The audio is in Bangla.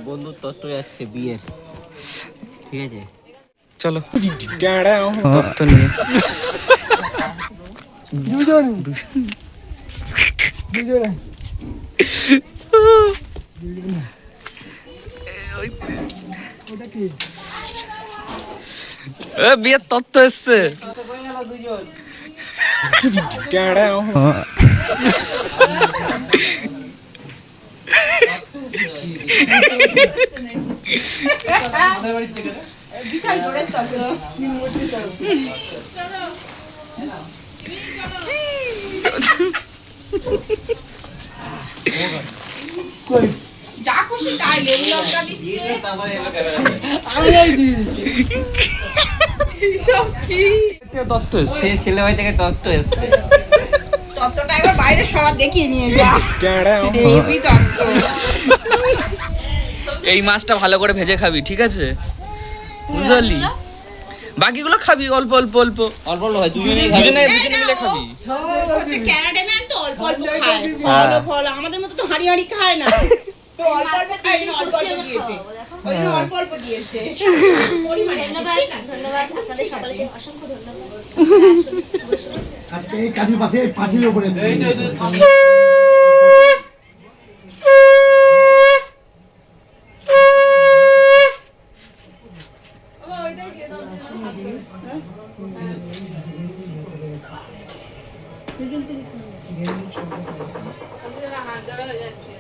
বন্ধু তত্ত্ব যাচ্ছে বিয়ের, ঠিক আছে চলো তত্ত্ব নিয়ে দুজন বিয়ের তত্ত্ব এসছে। বিশাল করে তত্ত্ব। যা খুশি তাই লেবু লঙ্কা দিচ্ছে। এইসব কি তত্ত্ব এসছে। সে ছেলে ভাই থেকে তত্ত্ব এসছে। তত্ত্বটা এবার বাইরে সবার দেখিয়ে নিয়ে যা। হেভি তত্ত্ব। এই মাছটা ভালো করে ভেজে খাবি, ঠিক আছে? বুঝলি? বাকিগুলো খাবি অল্প অল্প অল্প অল্প অল্প হয়, দুজনেই দুজনে দুজনে মিলে খাবি। হচ্ছে ক্যানাডা ম্যান তো অল্প অল্প খায়। ফলো ফলো আমাদের মতো তো হাঁড়ি হাঁড়ি খায় না। তো অল্প অল্প খায় না, অল্প অল্প দিয়েছে। ওই জন্য অল্প অল্প দিয়েছে। পরিমাণে ধন্যবাদ ধন্যবাদ আপনাদের সকলকে অসংখ্য ধন্যবাদ। আজকে এই কাজের পাশে পাঁচিলের উপরে হাত ধরা হয়ে যাচ্ছে।